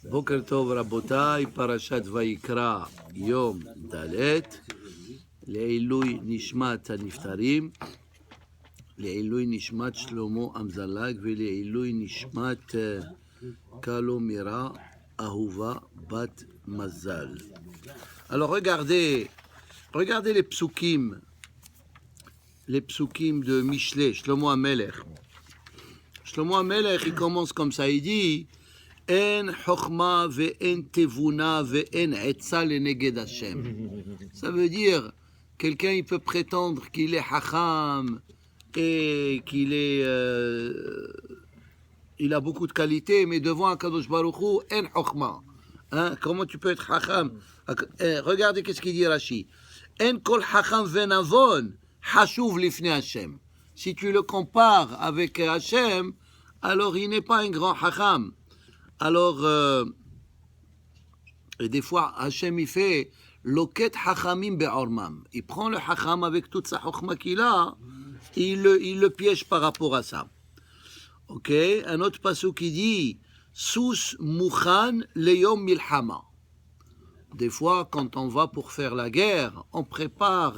בוקר טוב רבותיי, פרשת ויקרא יום ד' לעילוי נשמת הנפטרים, לעילוי נשמת שלמה אמזלג ולעילוי נשמת קלומירה אהובה בת מזל. Alors regardez les psukim de Mishlei, Shlomo HaMelech. Shlomo HaMelech, il commence comme ça, il dit En chokhma ve'en tevuna ve'en etza leneged Hashem. Ça veut dire, quelqu'un il peut prétendre qu'il est hacham et qu'il est, il a beaucoup de qualités, mais devant HaKadosh Baruch Hu, en chokhma. Hein? Comment tu peux être hacham? Regardez qu'est-ce qu'il dit Rashi. En kol hacham ve'navon hashuv lifnei Hashem. Si tu le compares avec Hashem, alors il n'est pas un grand hacham. Alors, et des fois, Hashem il fait loket hachamim be'ormam. Il prend le hacham avec toute sa chokhma qu'il a, et il le piège par rapport à ça. Ok, un autre passage qui dit Sus mukhan leyom milhama. Des fois, quand on va pour faire la guerre, on prépare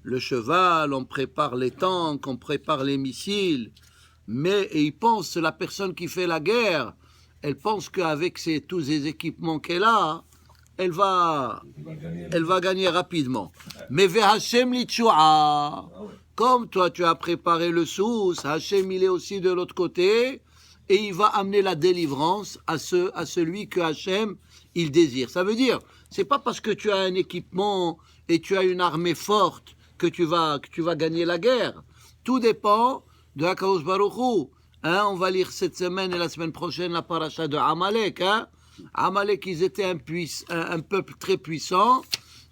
le cheval, on prépare les tanks, on prépare les missiles. Mais il pense, la personne qui fait la guerre, elle pense qu'avec tous ces équipements qu'elle a, elle va gagner rapidement. Mais vers Hashem l'itchoua, comme toi tu as préparé le sous, Hashem il est aussi de l'autre côté, et il va amener la délivrance à celui que Hashem il désire. Ça veut dire, c'est pas parce que tu as un équipement et tu as une armée forte que tu vas gagner la guerre. Tout dépend de HaKadosh Baruch Hu. Hein, on va lire cette semaine et la semaine prochaine la paracha de Amalek. Hein. Amalek, ils étaient un peuple très puissant,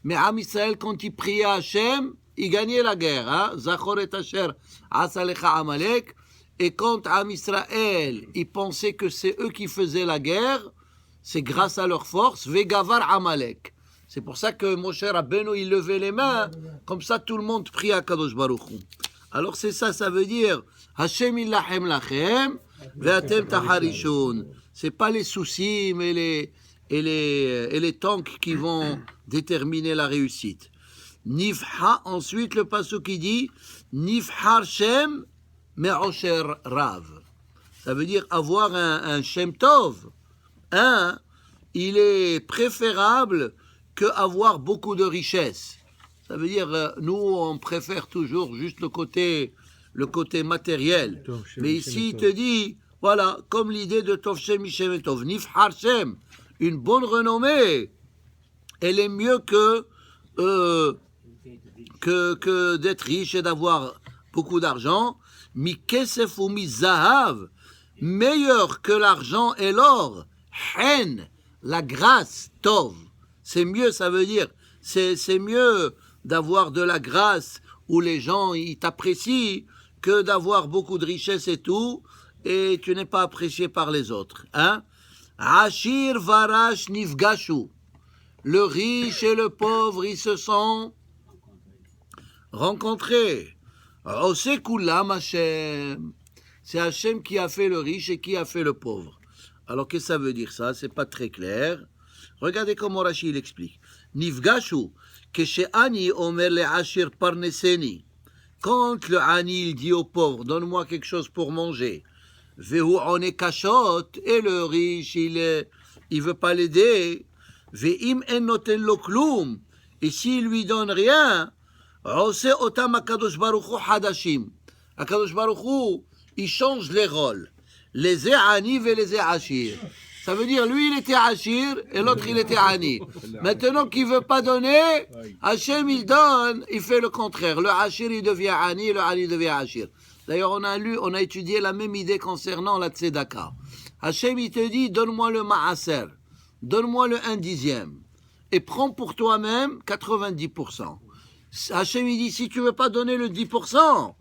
mais Am Israël, quand ils priaient à Hashem, ils gagnaient la guerre. Hein. Zachor et Asher Asalecha Amalek. Et quand Am Israël, ils pensaient que c'est eux qui faisaient la guerre, c'est grâce à leur force, Vegavar Amalek. C'est pour ça que Moshe Rabbeinu, il levait les mains, comme ça tout le monde prie à Kadosh Baruch Hu. Alors c'est ça, ça veut dire Hashem illahem lachem ve'atem taharishun. C'est pas les soucis mais les tanks qui vont déterminer la réussite. Nifha, ensuite le passage qui dit Nifhar Shem me'osher rav. Ça veut dire avoir un Shem Tov. Hein, il est préférable qu'avoir beaucoup de richesses. Ça veut dire, nous, on préfère toujours juste le côté matériel. Mais ici, il te dit, voilà, comme l'idée de Tov Shem Ishem et Tov, Nifhar Shem, une bonne renommée, elle est mieux que d'être riche et d'avoir beaucoup d'argent. Mi kesef ou mi zahav, meilleur que l'argent et l'or. Hen, la grâce, Tov. C'est mieux, ça veut dire, c'est mieux d'avoir de la grâce où les gens ils t'apprécient que d'avoir beaucoup de richesses et tout et tu n'es pas apprécié par les autres. Hein? Ashir varash nifgashu. Le riche et le pauvre ils se sont rencontrés. Osekulam Hashem. C'est Hashem qui a fait le riche et qui a fait le pauvre. Alors qu'est-ce que ça veut dire ça? C'est pas très clair. Regardez comment Rashi il explique. Nifgashu, keshe'ani omer le ashir parneseni. Quand le ani il dit au pauvre, donne-moi quelque chose pour manger. Vehu one kashot, et le riche il veut pas l'aider. Ve'im en noten lo klum, et s'il lui donne rien, ose otam HaKadosh Baruch Hu hadashim. HaKadosh Baruch Hu, il change les rôles. Les ani et les ashir. Ça veut dire, lui, il était Ashir et l'autre, il était Ani. Maintenant qu'il ne veut pas donner, Hachem, il donne, il fait le contraire. Le Ashir, il devient Ani et le Ani devient Ashir. D'ailleurs, on a étudié la même idée concernant la Tzedaka. Hachem, il te dit, donne-moi le Ma'aser, donne-moi le 1/10, et prends pour toi-même 90%. Hachem, il dit, si tu ne veux pas donner le 10%,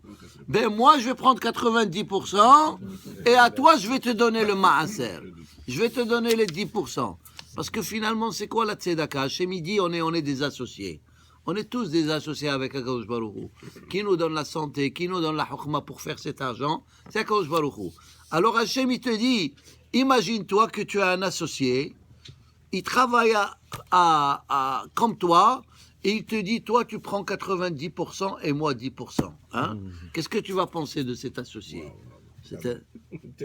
ben moi, je vais prendre 90%, et à toi, je vais te donner le Ma'aser. Je vais te donner les 10%. Parce que finalement, c'est quoi la tzedaka? Hachem, il dit, on est des associés. On est tous des associés avec HaKadosh Baruch Hu. Qui nous donne la santé, qui nous donne la chokhma pour faire cet argent, c'est HaKadosh Baruch Hu. Alors Hachem, il te dit, Imagine-toi que tu as un associé, il travaille comme toi, et il te dit, toi, tu prends 90% et moi 10%. Hein? Qu'est-ce que tu vas penser de cet associé?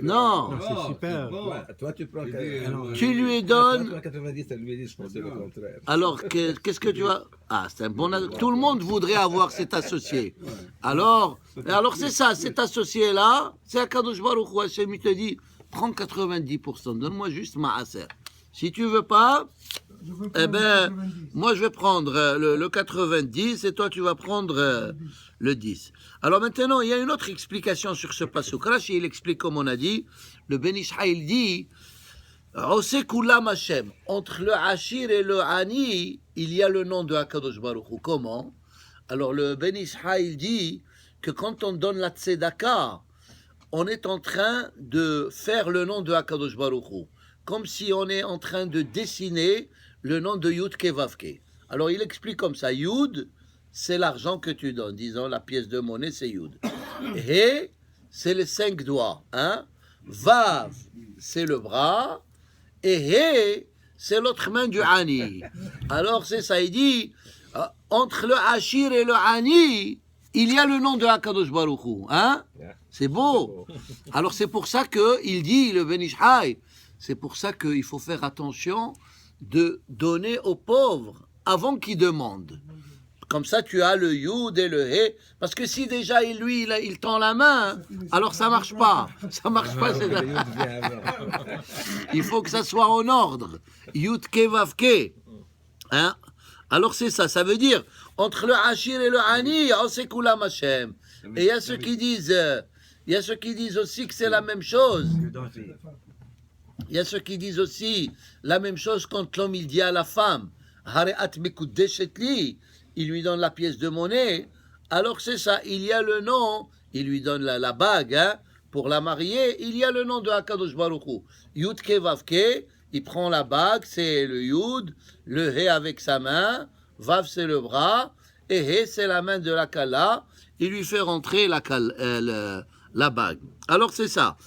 Non, c'est super. Toi, tu prends tu lui Toi, donnes... tu prends 90, lui dit, je pensais le contraire. Alors, qu'est-ce que tu vas... Ah, c'est un bon... Tout le monde voudrait avoir cet associé. Alors c'est ça, cet associé-là, c'est Akadosh Baruch Hu Hashem, il te dit, prends 90%, donne-moi juste ma aser. Si tu veux pas, eh ben, moi je vais prendre le 90 et toi tu vas prendre le 10. Alors maintenant, il y a une autre explication sur ce pasuk. Rashi, il explique comme on a dit, le Ben Ish Chai, il dit, Ose Kulam Hashem, entre le Hashir et le Ani, il y a le nom de Akadosh Baruch Hu. Comment? Alors le Ben Ish Chai, il dit que quand on donne la tzedaka, on est en train de faire le nom de Akadosh Baruch Hu, comme si on est en train de dessiner le nom de Yud Kevavke. Alors il explique comme ça, Yud, c'est l'argent que tu donnes, disons la pièce de monnaie, c'est Yud. He, c'est les 5 doigts, hein? Vav, c'est le bras, et He, c'est l'autre main du Ani. Alors c'est ça, il dit, entre le Hashir et le Ani, il y a le nom de Akadosh Baruch Hu, hein? C'est beau. Alors c'est pour ça qu'il dit, le Ben Ish Chai, c'est pour ça qu'il faut faire attention de donner aux pauvres avant qu'ils demandent. Comme ça, tu as le Yud et le He. Parce que si déjà, il tend la main, alors ça marche pas. Ça marche pas. Il faut que ça soit en ordre. Yud Ke Vav Ke. Hein? Alors c'est ça. Ça veut dire, entre le Hashir et le Ani, c'est Kulam Hashem. Et il y a ceux qui disent aussi que c'est la même chose. Il y a ceux qui disent aussi la même chose quand l'homme il dit à la femme, Hareat Mekudeshet li, il lui donne la pièce de monnaie. Alors c'est ça, il y a le nom, il lui donne la bague hein, pour la marier, il y a le nom de Akadosh Baruch Hu. Yud Ke Vav Ke, il prend la bague, c'est le Yud, le He avec sa main, Vav c'est le bras, et He c'est la main de la Kala, il lui fait rentrer la bague. Alors c'est ça.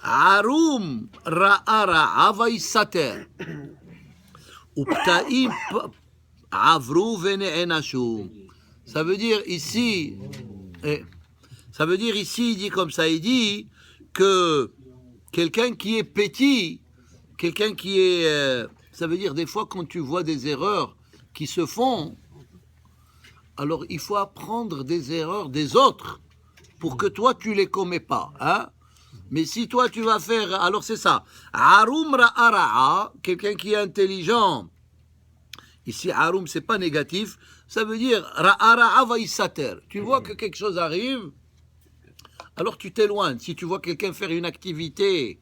Arum ra'a vaisater. Uptaim avru vene'enashu. Ça veut dire ici, il dit comme ça, il dit que quelqu'un qui est petit, quelqu'un qui est, ça veut dire des fois quand tu vois des erreurs qui se font, alors il faut apprendre des erreurs des autres pour que toi tu les commets pas, hein? Mais si toi tu vas faire, alors c'est ça. Arum ra'a, quelqu'un qui est intelligent. Ici, arum, c'est pas négatif. Ça veut dire ra'a vaisater. Tu vois que quelque chose arrive, alors tu t'éloignes. Si tu vois quelqu'un faire une activité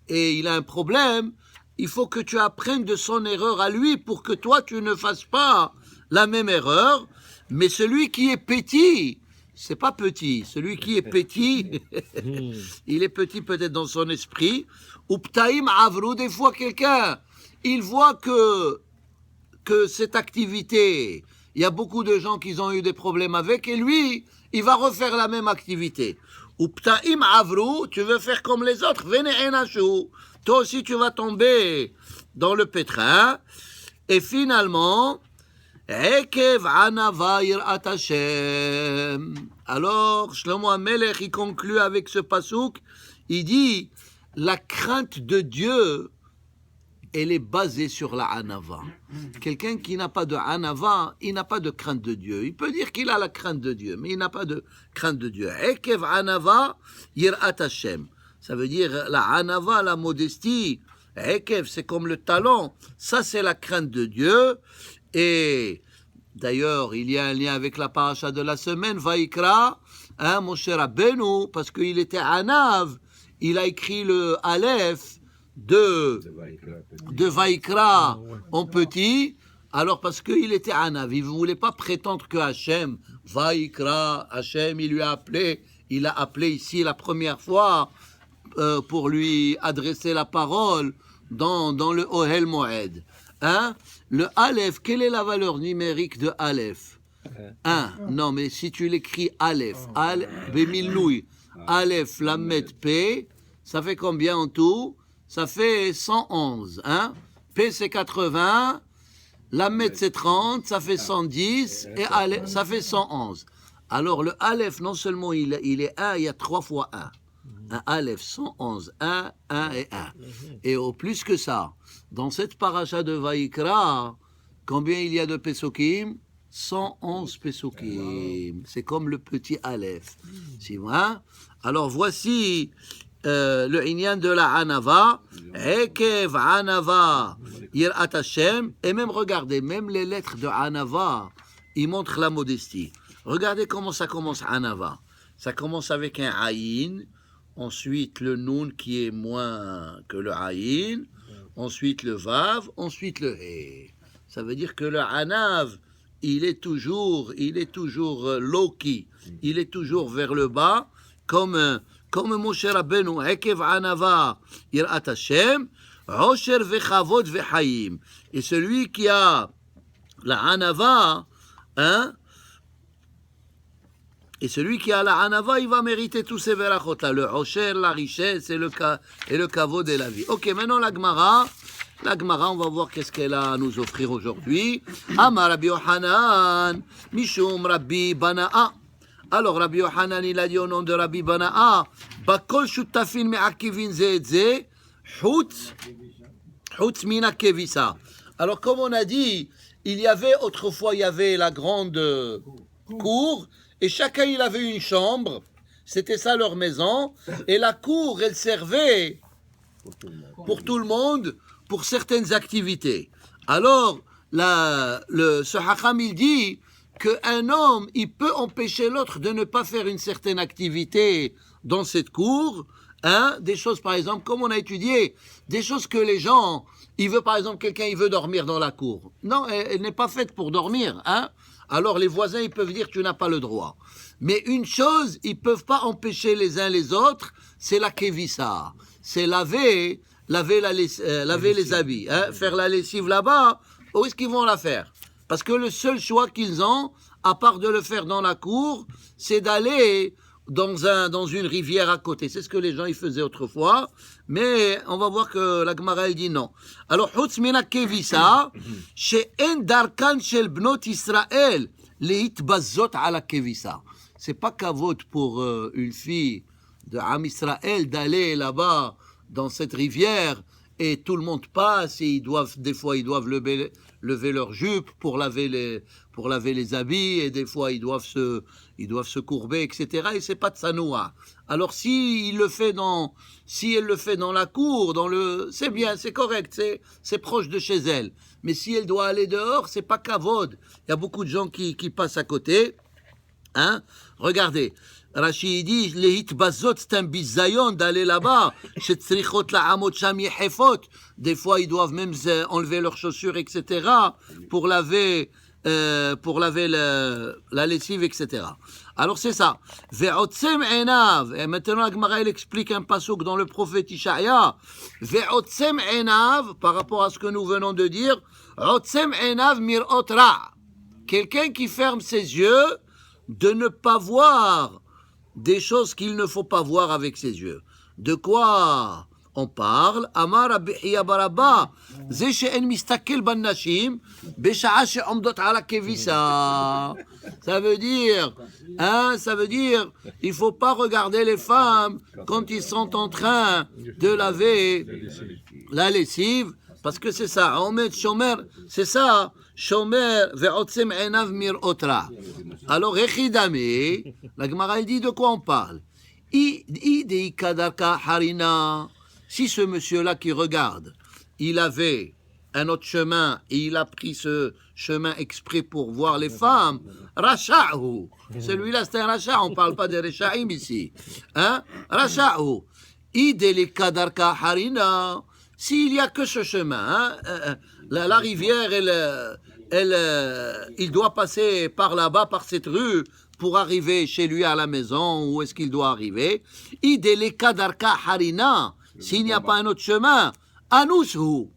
et il a un problème, il faut que tu apprennes de son erreur à lui pour que toi tu ne fasses pas la même erreur. Mais celui qui est petit, c'est pas petit. Celui qui est petit, il est petit peut-être dans son esprit. Ou ptaim avru, des fois quelqu'un, il voit que cette activité, il y a beaucoup de gens qui ont eu des problèmes avec, et lui, il va refaire la même activité. Ou ptaim avru, tu veux faire comme les autres, vene'enashu. Toi aussi, tu vas tomber dans le pétrin. Et finalement, Ekev anava yirat Hashem. Alors, Shlomo HaMelech, il conclut avec ce pasuk, il dit, la crainte de Dieu, elle est basée sur la anava. Quelqu'un qui n'a pas de anava, il n'a pas de crainte de Dieu. Il peut dire qu'il a la crainte de Dieu, mais il n'a pas de crainte de Dieu. Ekev anava yirat Hashem. Ça veut dire la anava, la modestie. Ekev, c'est comme le talent. Ça, c'est la crainte de Dieu. Et d'ailleurs, il y a un lien avec la paracha de la semaine, Vaikra, hein, Moshe Rabbeinu, parce qu'il était Anav, il a écrit le Aleph de Vaikra en petit, alors parce qu'il était Anav, il ne voulait pas prétendre que Hachem, Vaikra, Hachem, il a appelé ici la première fois pour lui adresser la parole dans le Ohel Moed. Hein? Le Aleph, quelle est la valeur numérique de Aleph? 1. Non, mais si tu l'écris Aleph, Bemilnoui, Aleph, Lamed, P, ça fait combien en tout? ça fait 111. Hein? P, c'est 80. Lamed, c'est 30. Ça fait 110. Et Aleph, ça fait 111. Alors, le Aleph, non seulement il est 1, il y a 3 fois 1. Un Aleph, 111. 1, 1 et 1. Et au plus que ça, dans cette paracha de Vaïkra, combien il y a de Pesokim? 111 Pesokim. C'est comme le petit Aleph. Hein? Alors voici le Inyan de la Hanava. Ekev Hanava Yirat Hashem. Et même regardez, même les lettres de Hanava, ils montrent la modestie. Regardez comment ça commence Hanava. Ça commence avec un Aïn. Ensuite le Nun qui est moins que le Aïn. Ensuite le Vav. Ensuite le He. Ça veut dire que le Hanav, il est toujours low-key, il est toujours vers le bas, comme Moshe Rabbeinu, Ekev Hanava Yirat Hashem, Osher vechavod vechayim. Et celui qui a la Hanava, hein, et celui qui a la Hanava, il va mériter tous ces verachot là, le Osher, la richesse et le kavod et la vie. Ok, maintenant la Gemara, on va voir qu'est-ce qu'elle a à nous offrir aujourd'hui. Amar Rabbi Yohanan, Mishum Rabbi Bana'a. Alors Rabbi Yohanan, il a dit au nom de Rabbi Bana'a, Bakol shutafin me'akivin ze et ze, Chutz mina kevisa. Alors comme on a dit, autrefois il y avait la grande cour, et chacun il avait une chambre, c'était ça leur maison, et la cour elle servait pour tout le monde, pour certaines activités. Alors, ce Hacham, il dit qu'un homme, il peut empêcher l'autre de ne pas faire une certaine activité dans cette cour. Hein, des choses, par exemple, comme on a étudié, des choses que les gens, par exemple, quelqu'un, il veut dormir dans la cour. Non, elle n'est pas faite pour dormir. Hein. Alors, les voisins, ils peuvent dire, tu n'as pas le droit. Mais une chose, ils ne peuvent pas empêcher les uns les autres, c'est la kevissa. C'est laver les habits, hein, faire la lessive là-bas, où est-ce qu'ils vont la faire? Parce que le seul choix qu'ils ont, à part de le faire dans la cour, c'est d'aller dans une rivière à côté. C'est ce que les gens ils faisaient autrefois, mais on va voir que la Gemara elle dit non. Alors, Chutz mina kevisa, she'en darkan shel bnot Israël leitbazot ala kevisa. C'est pas kavod pour une fille de Am Israël d'aller là-bas dans cette rivière, et tout le monde passe, et des fois ils doivent lever leur jupe pour laver les habits, et des fois ils doivent se courber, etc. Et c'est pas de sanoua. Alors si elle le fait dans la cour, c'est bien, c'est correct, c'est proche de chez elle. Mais si elle doit aller dehors, c'est pas kavod. Il y a beaucoup de gens qui passent à côté. Hein? Regardez. Rashi dit, les hitbazot, c'est un bisayon d'aller là-bas. Des fois, ils doivent même enlever leurs chaussures, etc., pour laver la lessive, etc. Alors, c'est ça. Ve'otzem enav. Et maintenant, la Gemara, elle explique un pasuk dans le prophète Ishaïa. Ve'otzem enav, par rapport à ce que nous venons de dire, otzem enav mirot ra. Quelqu'un qui ferme ses yeux de ne pas voir des choses qu'il ne faut pas voir avec ses yeux. De quoi on parle? Amar Rabbi Hiya Barabba, ze she'en mistakel ban nashim, besha'a she'omdot ala kevisa. Ça veut dire, il faut pas regarder les femmes quand ils sont en train de laver la lessive, parce que c'est ça. Omed shomer, c'est ça. Shomer ve'otzem enav mir'otra. Alors, Echidame, la Gemara elle dit de quoi on parle. Si ce monsieur-là qui regarde, il avait un autre chemin et il a pris ce chemin exprès pour voir les femmes, Racha'hu. Celui-là c'est un Racha, on ne parle pas de Rechaim ici. Hein? Racha'hu. Kadarka harina. S'il n'y a que ce chemin, hein, la rivière, il doit passer par là-bas, par cette rue, pour arriver chez lui à la maison, où est-ce qu'il doit arriver. Kadarka harina. S'il n'y a pas un autre chemin, anushu.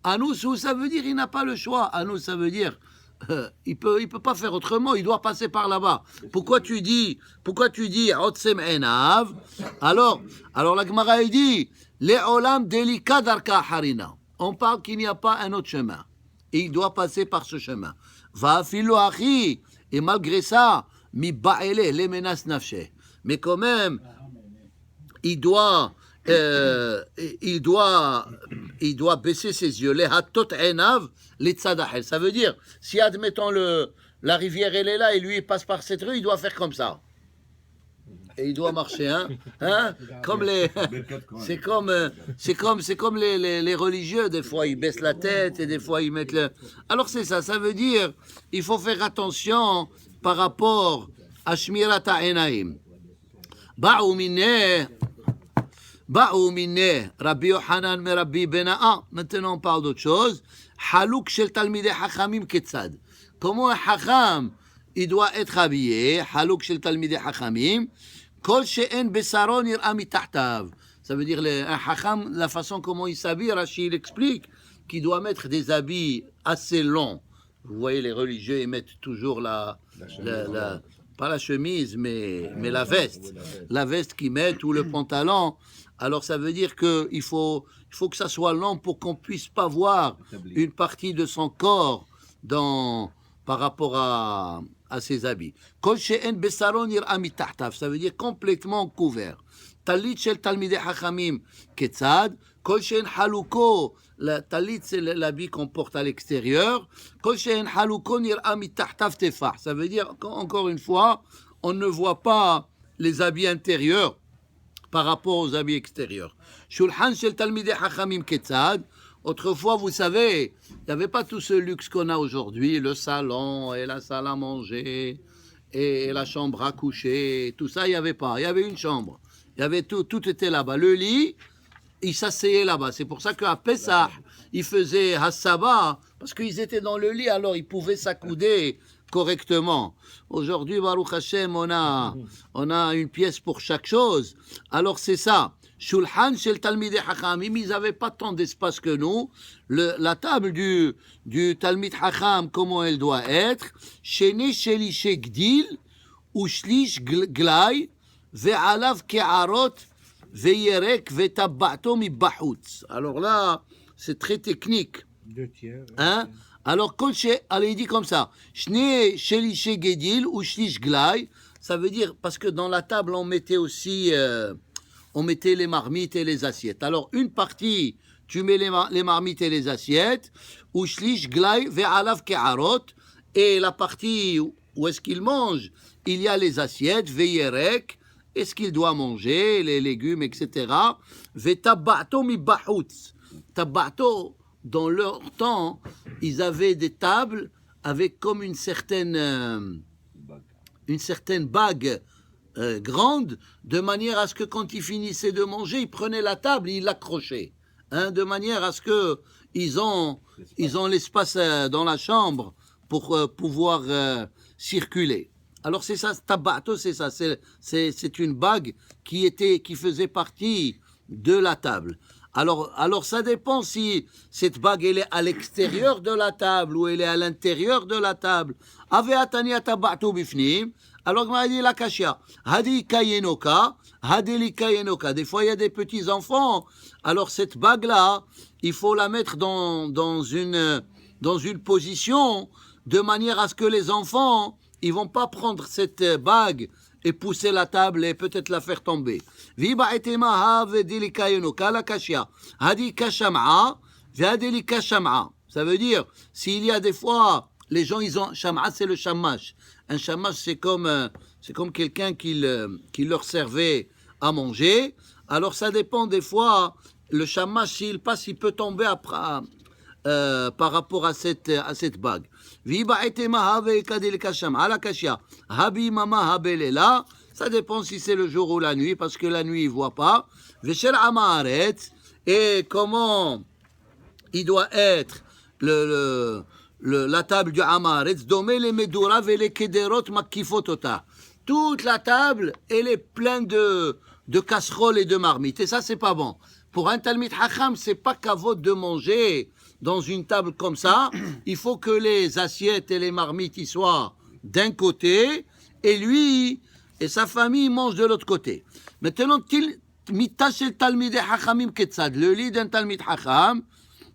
Anushu, ça veut dire il n'a pas le choix. Anus, ça veut dire il peut pas faire autrement, il doit passer par là-bas. Pourquoi tu dis Otsem Enav? Alors la Gemara il dit les olam delika darka harina. On parle qu'il n'y a pas un autre chemin. Et il doit passer par ce chemin. Va filo achi, et malgré ça, mi ba'ele les menaces nafshe. Mais quand même, il doit baisser ses yeux. Les hatot enav, les tzadahel. Ça veut dire, si admettons la rivière elle est là et lui il passe par cette rue, il doit faire comme ça. Et il doit marcher, hein, comme c'est comme les religieux. Des fois ils baissent la tête et des fois ils mettent le. Alors c'est ça. Ça veut dire, il faut faire attention par rapport à shmirat ha'enaim. Ba'u mineh. Rabbi Yohanan mais Rabbi Bena'a. Maintenant on parle d'autre chose. Halouk shel talmidei hachamim ketzad. Comment un hacham il doit être habillé? Halouk shel talmidei hachamim. Kol she'en besaron yir'a mitahtav. Ça veut dire un hacham, la façon comment il s'habille, Rashi il explique qu'il doit mettre des habits assez longs. Vous voyez les religieux ils mettent toujours pas la chemise mais la veste. La veste qu'ils mettent ou le pantalon. Alors ça veut dire qu'il faut que ça soit long pour qu'on puisse pas voir une partie de son corps par rapport à ses habits. Kol she'en besaron yir'a mitahtav, ça veut dire complètement couvert. Talit shel talmidei hachamim ketzad, kol she'en haluko, la talit c'est l'habit qu'on porte à l'extérieur, kol she'en haluko yir'a mitahtav tefah, ça veut dire encore une fois, on ne voit pas les habits intérieurs par rapport aux habits extérieurs. Shulchan shel talmidei hachamim ketzad. Autrefois, vous savez, il n'y avait pas tout ce luxe qu'on a aujourd'hui, le salon et la salle à manger et la chambre à coucher, tout ça, il n'y avait pas. Il y avait une chambre, il y avait tout était là-bas. Le lit, il s'asseyait là-bas. C'est pour ça qu'à Pessah, ils faisaient Hassaba, parce qu'ils étaient dans le lit, alors ils pouvaient s'accouder correctement. Aujourd'hui, Baruch Hashem, on a une pièce pour chaque chose. Alors c'est ça. Shulchan shel talmidei hachamim, ils n'avaient pas tant d'espace que nous. La table du talmid hacham, comment elle doit être? Shene shelishe gdil, ou shlish glay, ve'alav ke'arot, ve'yerek, ve'tabba'to mi bahutz. Alors là, c'est très technique. 2 tiers. Hein? Alors, allez, il dit comme ça. Shne shelishe gdil, ou shlish glay, ça veut dire, parce que dans la table, on mettait aussi... on mettait les marmites et les assiettes. Alors, une partie, tu mets les marmites et les assiettes, ou shlish glay ve'alav ke'arot, et la partie où est-ce qu'il mange, il y a les assiettes, ve'yerek, est-ce qu'il doit manger, les légumes, etc. Ve'tabba'to mi bahutz. Tabba'to, dans leur temps, ils avaient des tables avec comme une certaine bague grande, de manière à ce que quand ils finissaient de manger, ils prenaient la table et ils l'accrochaient, de manière à ce que ils ont l'espace dans la chambre pour pouvoir circuler. Alors c'est ça, tabato, c'est ça, c'est une bague qui faisait partie de la table. Alors ça dépend si cette bague elle est à l'extérieur de la table ou elle est à l'intérieur de la table. Ave atania tabato bifnim. Alors, on a dit la kashia. Hadi kayenoka, hadeli kayenoka. Des fois, il y a des petits enfants. Alors, cette bague-là, il faut la mettre dans une position de manière à ce que les enfants, ils vont pas prendre cette bague et pousser la table et peut-être la faire tomber. Viba etema hadeli kayenoka la kashia. Hadi kasham'a, hadeli kasham'a. Ça veut dire, s'il y a des fois, les gens, ils ont, sham'a, c'est le shamash. Un shamash, c'est comme quelqu'un qui leur servait à manger. Alors, ça dépend des fois. Le shamash, s'il passe, il peut tomber après, par rapport à cette bague. Ça dépend si c'est le jour ou la nuit, parce que la nuit, il ne voit pas. Et comment il doit être la table du Amaretz, domé les Medourav et les Kederot Makifotota. Toute la table, elle est pleine de casseroles et de marmites. Et ça, c'est pas bon. Pour un Talmid Chacham, c'est pas kavod de manger dans une table comme ça. Il faut que les assiettes et les marmites y soient d'un côté, et lui et sa famille mangent de l'autre côté. Maintenant, מיטה של תלמידי חכמים כיצד? Le lit d'un Talmid Chacham,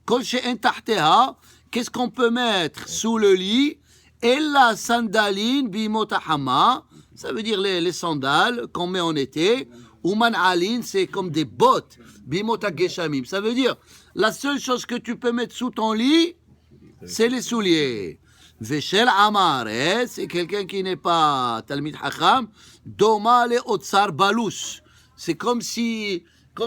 כל שאין תחתיה, qu'est-ce qu'on peut mettre sous le lit? אלא סנדלין בימות החמה, ça veut dire les sandales qu'on met en été, ou man'alin, c'est comme des bottes, bimot hageshamim. Ça veut dire, la seule chose que tu peux mettre sous ton lit, c'est les souliers. Veshel Amar, c'est quelqu'un qui n'est pas Talmid Chacham, Doma le Otsar Balous. C'est comme si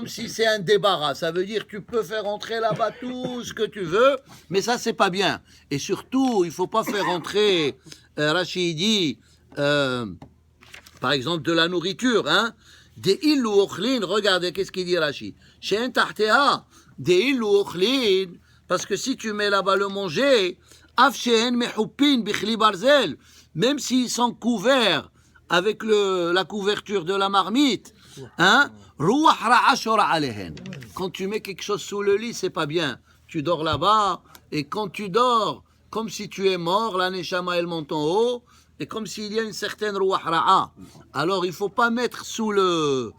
c'est un débarras. Ça veut dire tu peux faire entrer là-bas tout ce que tu veux, mais ça, c'est pas bien. Et surtout, il ne faut pas faire entrer, Rachid dit, par exemple, de la nourriture. Hein? Des ilou ochlin, regardez, qu'est-ce qu'il dit Rachid? Chez un tahtea, des ilou ochlin, parce que si tu mets là-bas le manger, même s'ils sont couverts avec la couverture de la marmite, hein, quand tu mets quelque chose sous le lit, c'est pas bien. Tu dors là-bas, et quand tu dors, comme si tu es mort, la neshama elle monte en haut, et comme s'il y a une certaine ruach ra'a. Alors il faut pas mettre sous le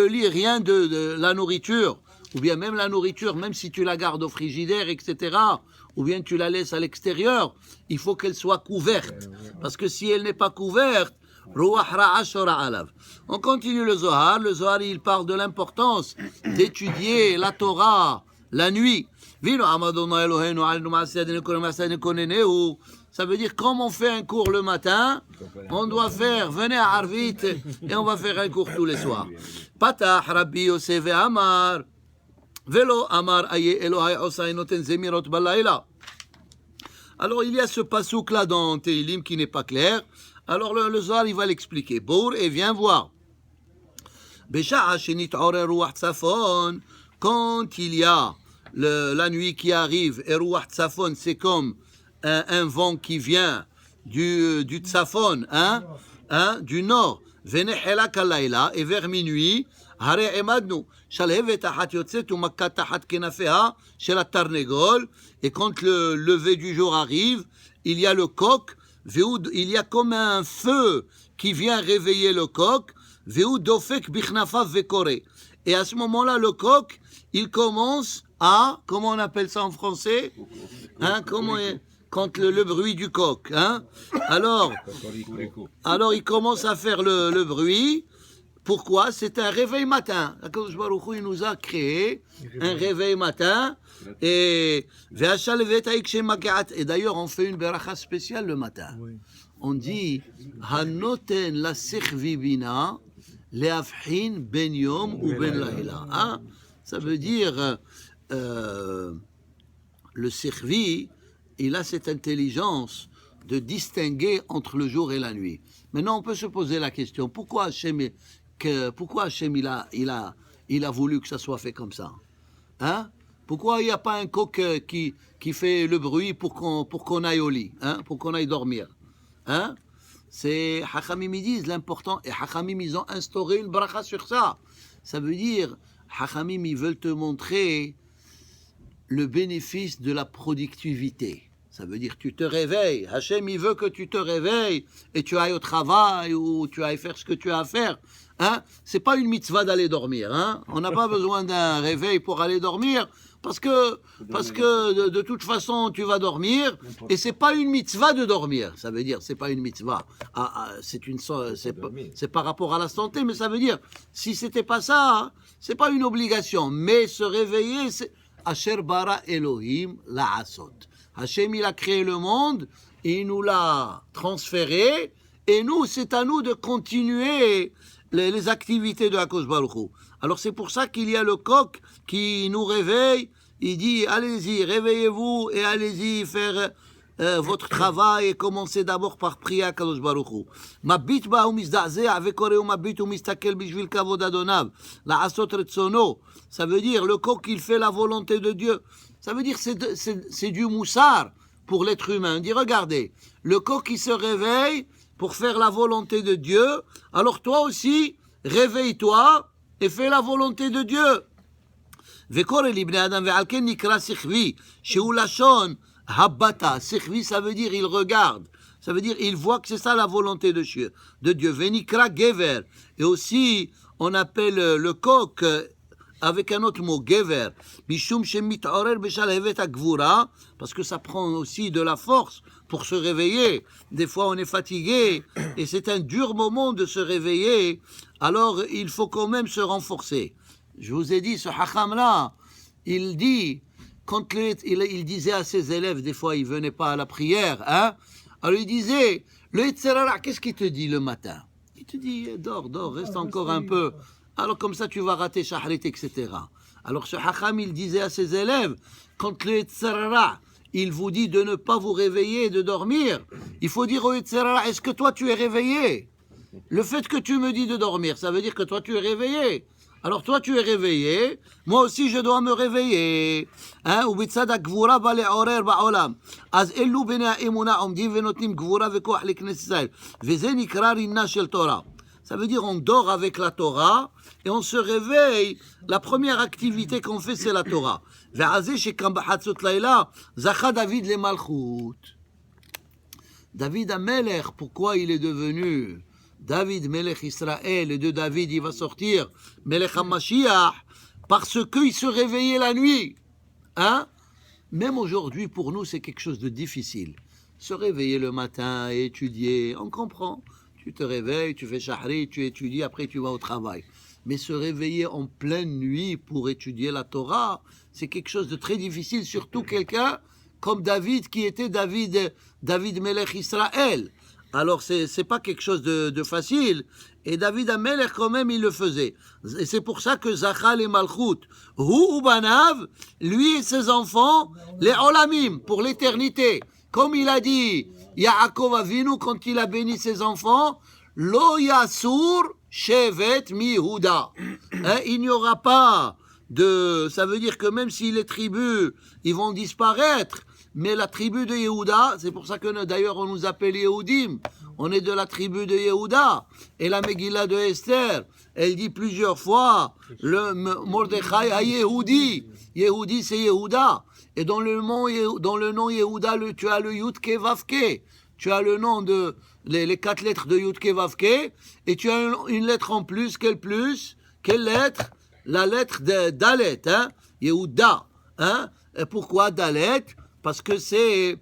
lit rien de la nourriture, ou bien même la nourriture, même si tu la gardes au frigidaire, etc., ou bien tu la laisses à l'extérieur, il faut qu'elle soit couverte. Parce que si elle n'est pas couverte, ruach ra'a shora alav. On continue le Zohar. Le Zohar, il parle de l'importance d'étudier la Torah la nuit. Ça veut dire, comme on fait un cours le matin, on doit faire, venez à Arvit, et on va faire un cours tous les soirs. Patah Rabbi Yosef Amar, Velo Amar Aye Elohai Osai Noten Zemirot Balaila. Alors, il y a ce pasouk là dans Teilim qui n'est pas clair. Alors, le Zohar, il va l'expliquer. Bour, et viens voir. Besha'a Shenit Orer Ruach Tzafon, quand il y a la nuit qui arrive, et Ruach Tzafon, c'est comme un vent qui vient du Tzafon, du nord, Venehela Kalayla, et vers minuit, Hare Emadnu, Shalhevet Achat Yotzet ou Makkat Achat Kenafeha, chez la Tarnegol, et quand le lever du jour arrive, il y a le coq, il y a comme un feu qui vient réveiller le coq, Veoud Dofek Bichnafaf Vekore. Et à ce moment-là, le coq, il commence à, comment on appelle ça en français? Quand le bruit du coq. Hein? Alors, il commence à faire le bruit. Pourquoi? C'est un réveil matin. Akadosh Baruch Hu, il nous a créé un réveil matin. Et d'ailleurs, on fait une beracha spéciale le matin. On dit Hanoten la sechvibina leafhin ben yom ou ben laila. Ça veut dire le servi, il a cette intelligence de distinguer entre le jour et la nuit. Maintenant, on peut se poser la question, pourquoi Hachem il a voulu que ça soit fait comme ça? Hein? Pourquoi il n'y a pas un coq qui fait le bruit pour qu'on aille au lit, hein? Pour qu'on aille dormir? Hein? C'est Hachamim, ils disent l'important, et Hachamim, ils ont instauré une bracha sur ça. Ça veut dire, Hachamim, ils veulent te montrer le bénéfice de la productivité. Ça veut dire tu te réveilles. Hachem, il veut que tu te réveilles et tu ailles au travail ou tu ailles faire ce que tu as à faire. Hein? C'est pas une mitzvah d'aller dormir. Hein? On n'a pas besoin d'un réveil pour aller dormir parce que de toute façon tu vas dormir et c'est pas une mitzvah de dormir. Ça veut dire c'est pas une mitzvah. C'est par rapport à la santé, mais ça veut dire si c'était pas ça, c'est pas une obligation. Mais se réveiller, c'est Asher bara Elohim la'asot. Hachem, il a créé le monde, il nous l'a transféré, et nous, c'est à nous de continuer les activités de Akadosh Baruch Hu. Alors c'est pour ça qu'il y a le coq qui nous réveille, il dit, allez-y, réveillez-vous et allez-y faire votre travail et commencez d'abord par prier à Akadosh Baruch Hu. Mabit ba umizda'zeh avekore mabit umistakel bishvil kavod adonav la'asot retzono. Ça veut dire le coq il fait la volonté de Dieu. Ça veut dire c'est du moussard pour l'être humain. On dit regardez, le coq qui se réveille pour faire la volonté de Dieu, alors toi aussi réveille-toi et fais la volonté de Dieu. וקורא לבני אדם, ועל כן נקרא שכבי, שהוא לשון הבטה. שכבי, ça veut dire il regarde. Ça veut dire il voit que c'est ça la volonté de Dieu. Venikra gever. Et aussi, on appelle le coq avec un autre mot, gever. Mishum shemit'orer b'shalhevet hagvura, parce que ça prend aussi de la force pour se réveiller. Des fois, on est fatigué et c'est un dur moment de se réveiller. Alors, il faut quand même se renforcer. Je vous ai dit, ce hacham-là, il dit, quand il disait à ses élèves, des fois, ils ne venaient pas à la prière, hein. Alors, il disait, le Yetzerara, qu'est-ce qu'il te dit le matin? Il te dit, dors, reste encore un peu. Alors, comme ça, tu vas rater Shahrit, etc. Alors, ce hacham, il disait à ses élèves, quand le Yetzerara, il vous dit de ne pas vous réveiller et de dormir, il faut dire au Yetzerara, est-ce que toi, tu es réveillé? Le fait que tu me dis de dormir, ça veut dire que toi, tu es réveillé. Alors toi, tu es réveillé, moi aussi, je dois me réveiller. Hein? ובצד גבורה בא לעורר בעולם. אז אלו בני האמונה עומדים ונותנים גבורה וכוח לכנסת ישראל. וזה נקרא רינה של תורה. Ça veut dire on dort avec la Torah et on se réveille. La première activité qu'on fait, c'est la Torah. ועל זה שקם בחצות לילה, זכה דוד למלכות. David Amelech, pourquoi il est devenu David Melech Israël, et de David il va sortir Melech HaMashiach, parce qu'il se réveillait la nuit. Hein? Même aujourd'hui, pour nous, c'est quelque chose de difficile. Se réveiller le matin et étudier, on comprend. Tu te réveilles, tu fais shahri, tu étudies, après tu vas au travail. Mais se réveiller en pleine nuit pour étudier la Torah, c'est quelque chose de très difficile, surtout quelqu'un comme David, qui était David Melech Israël. Alors, c'est pas quelque chose de facile. Et David Amelech, quand même, il le faisait. Et c'est pour ça que Zachal et Malchut, Hu Ubanav, lui et ses enfants, les Olamim, pour l'éternité. Comme il a dit, Yaakov Avinu, quand il a béni ses enfants, Lo Yasur Shevet Mi Yehuda. Il n'y aura pas de... Ça veut dire que même si les tribus, ils vont disparaître, mais la tribu de Yehuda, c'est pour ça que d'ailleurs on nous appelle Yehudim, on est de la tribu de Yehuda. Et la Megillah de Esther, elle dit plusieurs fois, le Mordechai a Yehudi. Yehudi, c'est Yehuda. Et dans le nom Yehuda, tu as le Yud Ke Vav Ke. Tu as le nom de les 4 lettres de Yud Ke Vav Ke, et tu as une lettre en plus. Quelle lettre? La lettre de Dalet, hein? Yehuda. Hein? Et pourquoi Dalet? Parce que c'est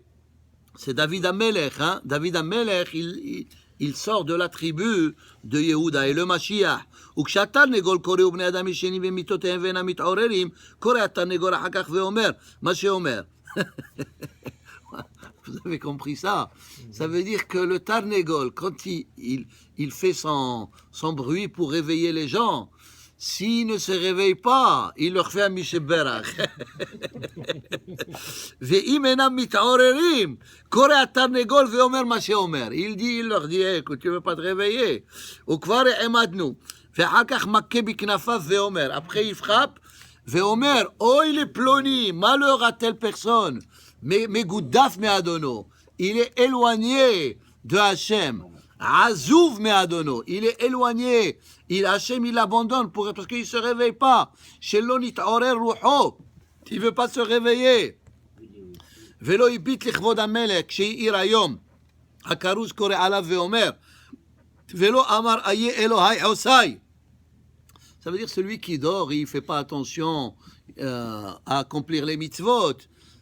David Amelech. Hein? David Amelech, il sort de la tribu de Yehuda. Et le Mashiach. וכשהתרנגול קורא ובני אדם ישנים במיטותיהם ואינם מתעוררים, קורא התרנגול אחר כך ואומר, מה שאומר. Vous avez compris ça? Ça veut dire que le Tarnegol, quand il fait son bruit pour réveiller les gens, s'il ne se réveille pas, il leur fait un Misheberach. ואם אינם מתעוררים, קורא התרנגול ואומר מה שאומר. Il leur dit, écoute, tu ne veux pas te réveiller. וכבר העמדנו. ואחר כך מכה בכנפיו ואומר. Après il frappe, ואומר, אוי לפלוני, malheur à telle personne. Megoudaf me'adono, il est éloigné de Hachem. Azouv me'adono, il est éloigné. Hachem, il l'abandonne parce qu'il ne se réveille pas. Shelo nit'orer ruho, il ne veut pas se réveiller. Velo ibit lichvod hamelech, she'ir hayom. Hakaruz kore alav ve'omer. Velo amar aye Elohai osai. Ça veut dire celui qui dort, il ne fait pas attention à accomplir les mitzvot.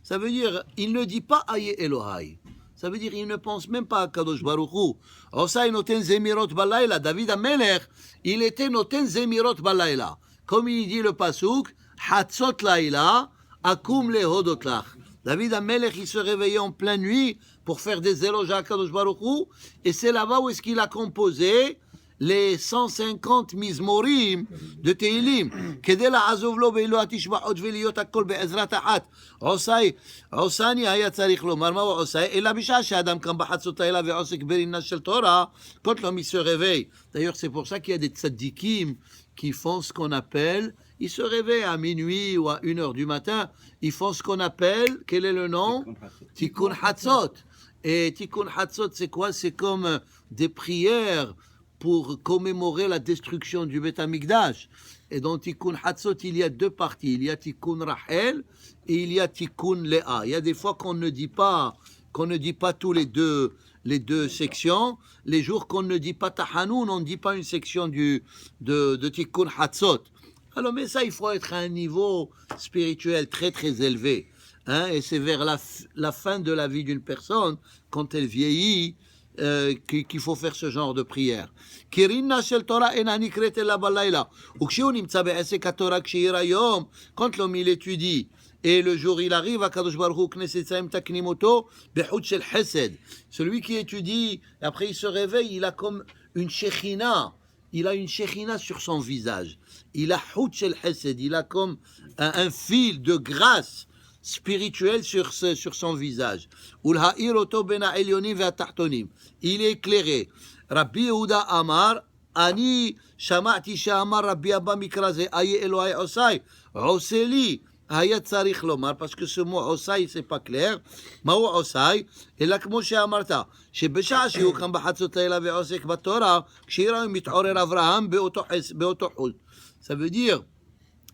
Ça veut dire, il ne dit pas Aye Elohai. Ça veut dire, il ne pense même pas à Kadosh Baruch Hu. Osai noten zemirot balayla. David Amelech, il était noten zemirot balayla. Comme il dit le pasuk, Hatzot laïla, akum lehodot lach. David Amelech, il se réveillait en pleine nuit pour faire des éloges à Kadosh Baruch Hu. Et c'est là-bas où est-ce qu'il a composé les 150 mizmorim de Tehilim. כדי לעזוב לו ואילו התשבחות ולהיות הכל בעזרת אחת. עושני היה צריך לומר מהו עושה, אלא בשעה שאדם קם בחצות לילה ועוסק ברינה של תורה, quand l'homme il se réveille. D'ailleurs, c'est pour ça qu'il y a des tzadikim qui font ce qu'on appelle, ils se réveillent à minuit ou à 1h du matin, ils font ce qu'on appelle, quel est le nom? Tikkun Hatzot. Et Tikkun Hatzot, c'est quoi? C'est comme des prières pour commémorer la destruction du Beth Amikdash. Et dans Tikkun Hatzot, il y a deux parties. Il y a Tikkun Rachel et il y a Tikkun Léa. Il y a des fois qu'on ne dit pas tous les deux sections. Les jours qu'on ne dit pas Tahanoun, on ne dit pas une section de Tikkun Hatzot. Alors, mais ça, il faut être à un niveau spirituel très très élevé. Hein, et c'est vers la fin de la vie d'une personne, quand elle vieillit, qu'il faut faire ce genre de prière. Kirinna shel Torah ena nikret ela balayla. Ukshiu nimtza be'esek haTorah ksheira yom. Quand l'homme il étudie et le jour il arrive, HaKadosh Baruch Hu knesset saim taknim oto behut shel chesed. Celui qui étudie, après il se réveille, il a comme une shechina. Il a une shechina sur son visage. Il a hut shel chesed. Il a comme un fil de grâce spirituel sur son visage. Il est éclairé. Rabbi Yehuda Amar, Ani Shama'ti Sha'amar Rabbi Abba Mikraze Aye Elohai Osai, Oseli, Hayat Tzarich Lomar, parce que ce mot Osai, c'est pas clair. Mao Osai, et là, comme שאמרת, שבשעה שהוא קם בחצות לילה ועוסק בתורה, כשיראה מתעורר אברהם באותו חוט. Ça veut dire,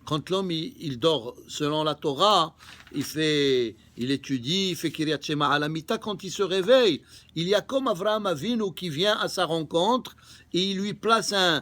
quand l'homme il dort selon la Torah, il étudie, il fait Kiryat Shema à la Mita, quand il se réveille, il y a comme Avraham Avinu qui vient à sa rencontre et il lui place un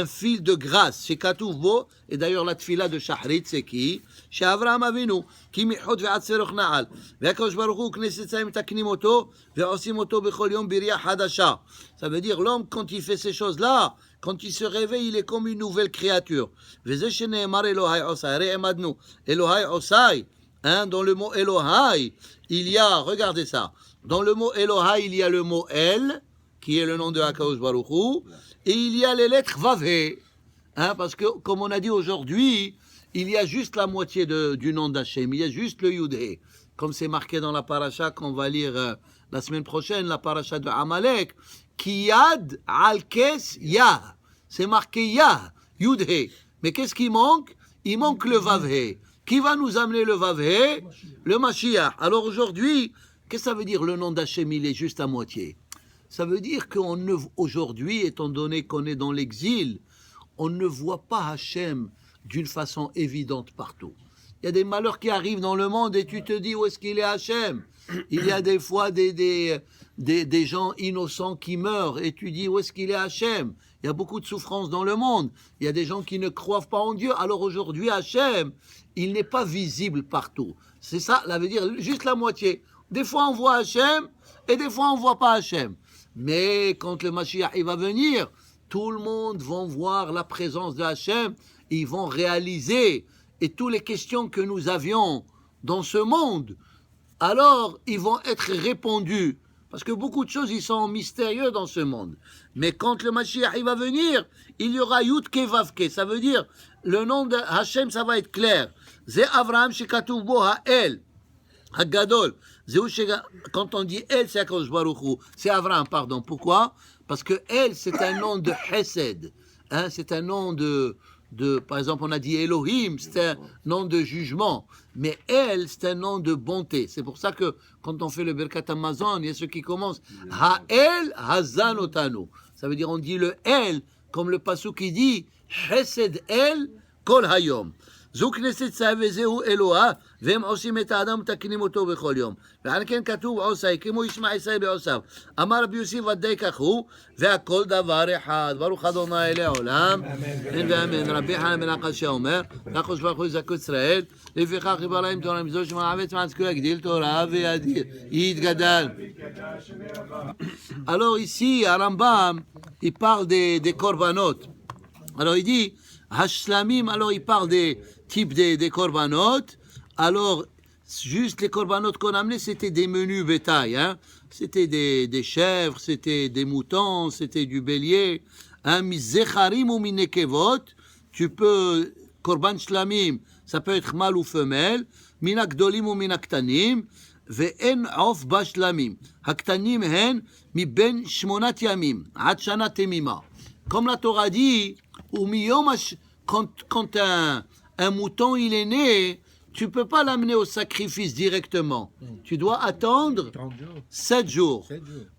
fil de grâce. C'est Katouvo, et d'ailleurs la tfila de Shahrit, c'est qui? C'est Avraham Avinu, qui mi'hod ve'atzeroch na'al. Ve'akadosh Baruch Hu knesset saim taknim oto, ve'osim oto bechol yom biriyah hadasha. Ça veut dire l'homme, quand il fait ces choses-là, quand il se réveille, il est comme une nouvelle créature. Veze shene'emar Elohai Osai, re'emadnu, Elohai Osai. Hein, dans le mot Elohai, il y a, regardez ça, dans le mot Elohai, il y a le mot El, qui est le nom de HaKadosh Baruch Hu, et il y a les lettres Vavé. Hein, parce que, comme on a dit aujourd'hui, il y a juste la moitié du nom d'Hachem, il y a juste le Yudhe. Comme c'est marqué dans la paracha qu'on va lire la semaine prochaine, la paracha de Amalek, Kiyad al-Kes Yah. C'est marqué Yah, Yudhe. Mais qu'est-ce qui manque? Il manque le Vavé. Qui va nous amener le Vavhe? Le Mashiach. Alors aujourd'hui, qu'est-ce que ça veut dire le nom d'Hachem, il est juste à moitié? Ça veut dire qu'aujourd'hui, étant donné qu'on est dans l'exil, on ne voit pas Hachem d'une façon évidente partout. Il y a des malheurs qui arrivent dans le monde et tu te dis où est-ce qu'il est Hachem? Il y a des fois des gens innocents qui meurent et tu dis où est-ce qu'il est Hachem? Il y a beaucoup de souffrances dans le monde. Il y a des gens qui ne croient pas en Dieu. Alors aujourd'hui, Hachem, il n'est pas visible partout. C'est ça, ça veut dire juste la moitié. Des fois, on voit Hachem et des fois, on ne voit pas Hachem. Mais quand le Mashiach il va venir, tout le monde va voir la présence de Hachem. Ils vont réaliser. Et toutes les questions que nous avions dans ce monde, alors ils vont être répondues. Parce que beaucoup de choses, ils sont mystérieux dans ce monde. Mais quand le Mashiach il va venir, il y aura Yudke Vavke. Ça veut dire, le nom de Hachem, ça va être clair. C'est Avraham shekatuv bo ha'el, ha'gadol. Quand on dit El, c'est HaKadosh Baruch Hu. C'est Avraham, pardon. Pourquoi? Parce que El, c'est un nom de Chesed. Hein, c'est un nom par exemple, on a dit Elohim, c'est un nom de jugement. Mais El, c'est un nom de bonté. C'est pour ça que quand on fait le Birkat Hamazon, il y a ceux qui commencent Ha'el Hazan Otanu. Ça veut dire, on dit le El, comme le pasuk qui dit Chesed El Kol Hayom. זו כנסת צהב וזהו אלוה, והם עושים את האדם ומתקנים אותו בכל יום. ועל כן כתוב עושי, כמו ישמע עשי בעושיו. אמר רבי יוסף ודאי כך הוא, והכל דבר אחד. ברוך ה' אלי העולם, אין ואמן. רבי חנן בן עקשיא אומר, הקדוש ברוך הוא יזכו ישראל, לפיכך יברא להם תורה מזו שמעבץ מעסקו יגדיל תורה ויתגדל. Alors ici, à Rambam, il parle des korbanot. Alors il dit, Hashlamim, alors il parle des types des korbanot. Alors, juste les korbanot qu'on amenait, c'était des menus bétail. Hein? C'était des chèvres, c'était des moutons, c'était du bélier. Mizecharim ou minekevot, tu peux, korban shlamim, ça peut être mâle ou femelle. Minakdolim ou minaktanim. Ve'en of bashlamim. Haktanim hen mi ben shmonat yamim. Ad shana temima. Comme la Torah dit, quand un mouton il est né, tu ne peux pas l'amener au sacrifice directement. Tu dois attendre 7 jours.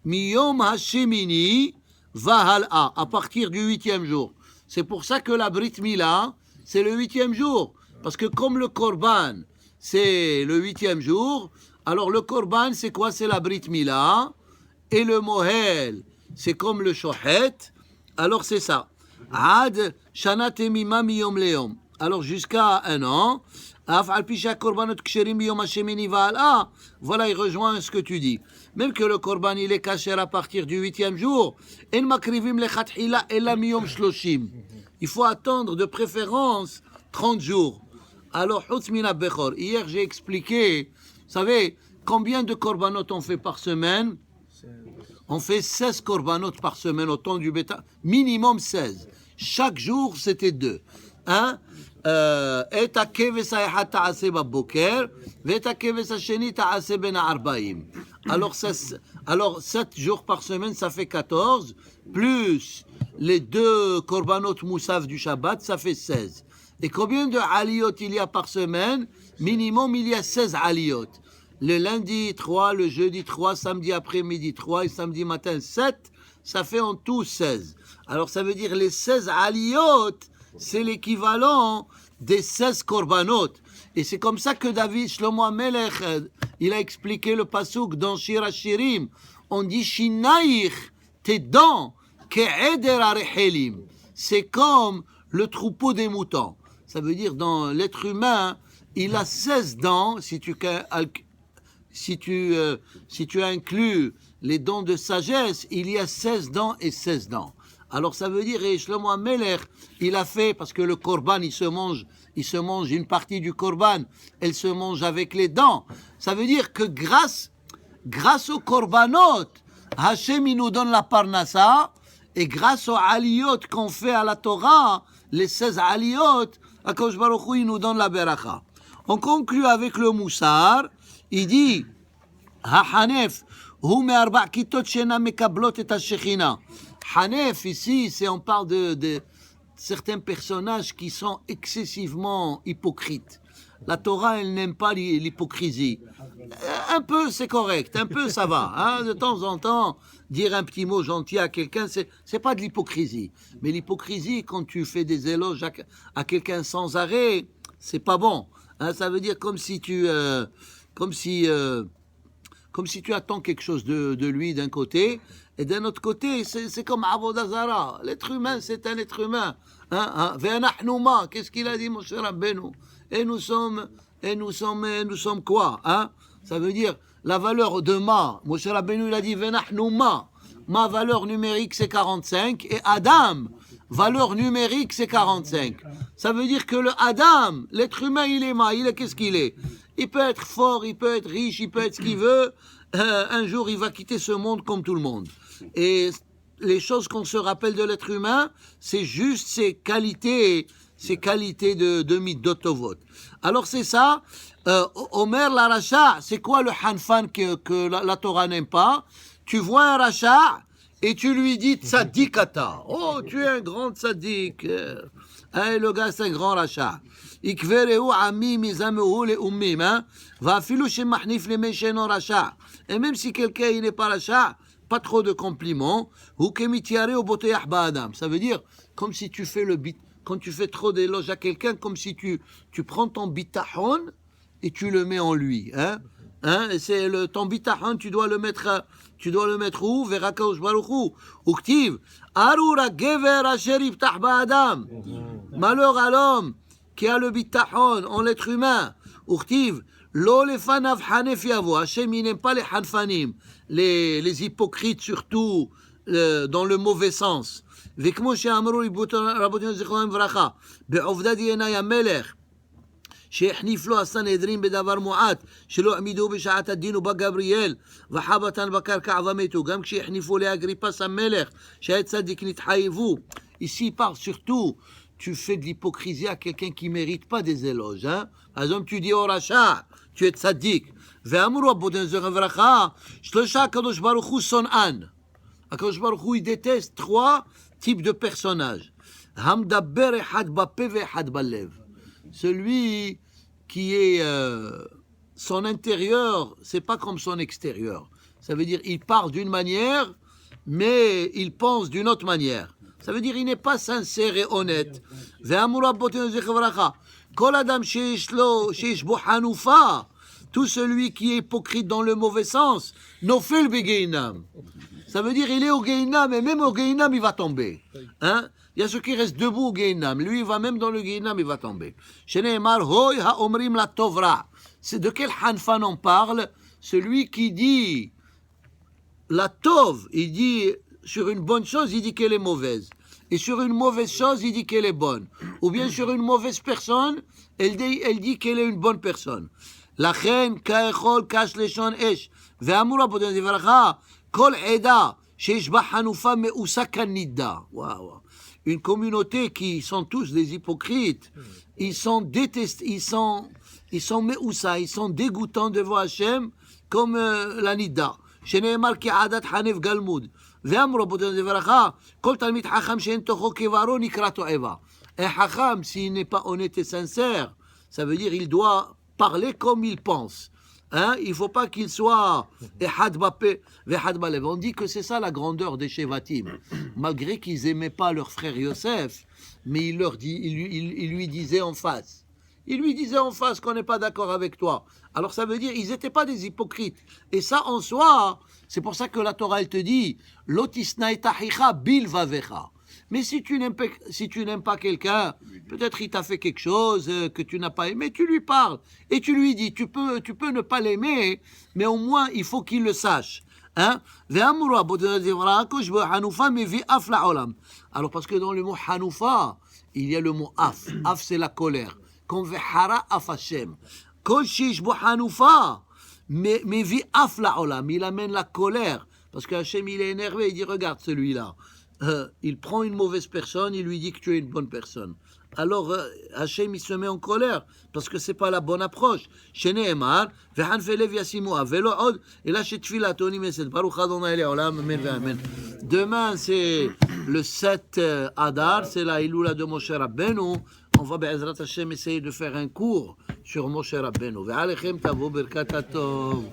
Miyom hashemini Vahal'a, à partir du 8e jour. C'est pour ça que la Brit Mila, c'est le 8e jour. Parce que comme le Korban, c'est le 8e jour, alors le Korban, c'est quoi? C'est la Brit Mila. Et le Mohel, c'est comme le Shohet. Alors c'est ça. Ad Shana Temima Miyom Leom. Alors jusqu'à un an. Voilà, il rejoint ce que tu dis. Même que le korban, il est caché à partir du 8e jour. Il faut attendre de préférence 30 jours. Alors, hier j'ai expliqué, vous savez, combien de korbanot on fait par semaine? On fait 16 korbanot par semaine au temps du bêta. Minimum 16. Chaque jour, c'était 2. Hein? את הכבש האחד תעשה בבוקר, ואת הכבש השני תעשה בין ה-40. Alors 7 jours par semaine, ça fait 14, plus les 2 korbanot moussaf du Shabbat, ça fait 16. Et combien de aliyot il y a par semaine? Minimum, il y a 16 aliyot. Le lundi 3, le jeudi 3, samedi après-midi 3 et samedi matin 7, ça fait en tout 16. Alors ça veut dire les 16 aliyot, c'est l'équivalent des 16 korbanot. Et c'est comme ça que David Shlomo HaMelech, il a expliqué le pasuk dans Shir HaShirim. On dit Shinaich, tes dents, ke'eder harechelim. C'est comme le troupeau des moutons. Ça veut dire dans l'être humain, il a 16 dents, si tu inclus les dents de sagesse, il y a 16 dents et 16 dents. Alors ça veut dire, et Shlomo HaMelech, il a fait, parce que le korban, il se mange une partie du korban, elle se mange avec les dents. Ça veut dire que grâce au korbanot, Hachem, il nous donne la parnassa, et grâce aux aliyot qu'on fait à la Torah, les 16 aliyot, Akadosh Baruch Hu, il nous donne la beracha. On conclut avec le Moussar, il dit, Ha-Hanef, hu me'arba' kitot shena mekablot et ha-shechina. Hanef, ici, on parle de certains personnages qui sont excessivement hypocrites. La Torah, elle n'aime pas l'hypocrisie. Un peu, c'est correct. Un peu, ça va. Hein. De temps en temps, dire un petit mot gentil à quelqu'un, c'est pas de l'hypocrisie. Mais l'hypocrisie, quand tu fais des éloges à quelqu'un sans arrêt, c'est pas bon. Hein. Ça veut dire comme si tu attends quelque chose de lui d'un côté, et d'un autre côté, c'est comme Avodah Zara. L'être humain, c'est un être humain. Ve'anachnouma, qu'est-ce qu'il a dit, Moshe Rabbeinu? Et nous sommes quoi? Hein? Ça veut dire la valeur de ma. Moshe Rabbeinu, il a dit Ve'anachnouma. Ma valeur numérique, c'est 45. Et Adam, valeur numérique, c'est 45. Ça veut dire que le Adam, l'être humain, il est qu'est-ce qu'il est? Il peut être fort, il peut être riche, il peut être ce qu'il veut. Un jour, il va quitter ce monde comme tout le monde. Et les choses qu'on se rappelle de l'être humain, c'est juste ses qualités de Midot. Alors c'est ça. Omer la Racha, c'est quoi le Hanfan que la Torah n'aime pas? Tu vois un Racha et tu lui dis Tzaddikata. Oh, tu es un grand tzaddik. Le gars, c'est un grand Racha. Ikvereu ami mizamehu le ummim. Va filu shemahnif le mesheno Racha. Et même si quelqu'un il n'est pas Racha, pas trop de compliments. Ou kemitiare au boteach ba'adam. Ça veut dire comme si tu fais quand tu fais trop d'éloges à quelqu'un, comme si tu prends ton bitachon et tu le mets en lui. Et c'est ton bitachon, tu dois le mettre où? Vers Akadosh Baruch Hu. Uktiv, arura gever asher yiftach ba'adam. Malheur à l'homme qui a le bitachon en l'être humain. Uktiv, lo lefanav hanef yavo. Hachem, il n'aime pas les hanfanim, les hypocrites surtout, dans le mauvais sens. וכמו שאמרו רבותינו זיכרונם לברכה, בעובדת ינאי המלך, שהחניף לו הסנהדרין בדבר מועט, שלא העמידו בשעת הדין ובא גבריאל, וחבטן בקרקע ומתו, גם כשהחניפו לאגריפס המלך, שהיה צדיק נתחייבו. Ici, il parle surtout, tu fais de l'hypocrisie à quelqu'un qui ne mérite pas des éloges. Hein? Par exemple, tu dis au rachat, tu es tzaddik. ואמרו רבותינו זיכרונם לברכה, שלושה הקדוש ברוך הוא שונאן. הקדוש ברוך הוא, il déteste 3 type de personnage. Hamdaber echad bapé ve'echad balev. Celui qui est son intérieur, c'est pas comme son extérieur. Ça veut dire il parle d'une manière, mais il pense d'une autre manière. Ça veut dire qu'il n'est pas sincère et honnête. ואמרו רבותינו זכר ברכה, כל אדם שיש בו חנופה, tout celui qui est hypocrite dans le mauvais sens, nofel begehinam. Ça veut dire il est au Gehinam, et même au Gehinam, il va tomber. Hein? Il y a ceux qui restent debout au Gehinam. Lui, il va même dans le Gehinam, il va tomber. Sheneemar, hoy haomrim la tovra. C'est de quel hanfan on parle? Celui qui dit la tov, il dit sur une bonne chose, il dit qu'elle est mauvaise. Et sur une mauvaise chose, il dit qu'elle est bonne. Ou bien sur une mauvaise personne, elle dit qu'elle est une bonne personne. לכן כאכול קש לשון אש. ואמרו רבותינו דברך, כל עדה שיש בה חנופה מאוסה כנידה. וואו. Une communauté qui sont tous des hypocrites, ils sont détestés, ils sont מאוסה, ils sont dégoûtants devant Hachem comme la nida. שנאמר כי עדת חנף גלמוד. ואמרו רבותינו דברך, כל תלמיד חכם שאין תוכו כברו נקרא תועבה. Un חכם, s'il n'est pas honnête et sincère, ça veut dire il doit parler comme il pense. Hein? Il ne faut pas qu'il soit Ehad Bapé, Vehad Balev. On dit que c'est ça la grandeur des Shevatim. Malgré qu'ils n'aimaient pas leur frère Yosef, mais il lui disait en face. Il lui disait en face qu'on n'est pas d'accord avec toi. Alors ça veut dire qu'ils n'étaient pas des hypocrites. Et ça en soi, c'est pour ça que la Torah elle te dit Lotisna etahicha bil vavecha. Mais si tu n'aimes pas quelqu'un, peut-être il t'a fait quelque chose que tu n'as pas aimé, tu lui parles et tu lui dis, tu peux ne pas l'aimer, mais au moins il faut qu'il le sache. Hein? Alors parce que dans le mot hanoufa, il y a le mot af. Af c'est la colère. Comme vehara af Hashem. Kol shish bo hanoufa, mais vi af la olam. Il amène la colère parce que Hashem il est énervé. Il dit regarde celui-là. Il prend une mauvaise personne, il lui dit que tu es une bonne personne. Alors Hachem il se met en colère parce que c'est pas la bonne approche. Sheneemar ve'hanfelev yasimuha velo od ela shetfilatoni meset baruch Adonai le'olam amen ve'amen. Demain c'est le 7 Adar, c'est la Iloula de Moshe Rabbeinu. On va be'ezrat Hashem essayer de faire un cours sur Moshe Rabbeinu. Ve'alechem tavo berkat hatov.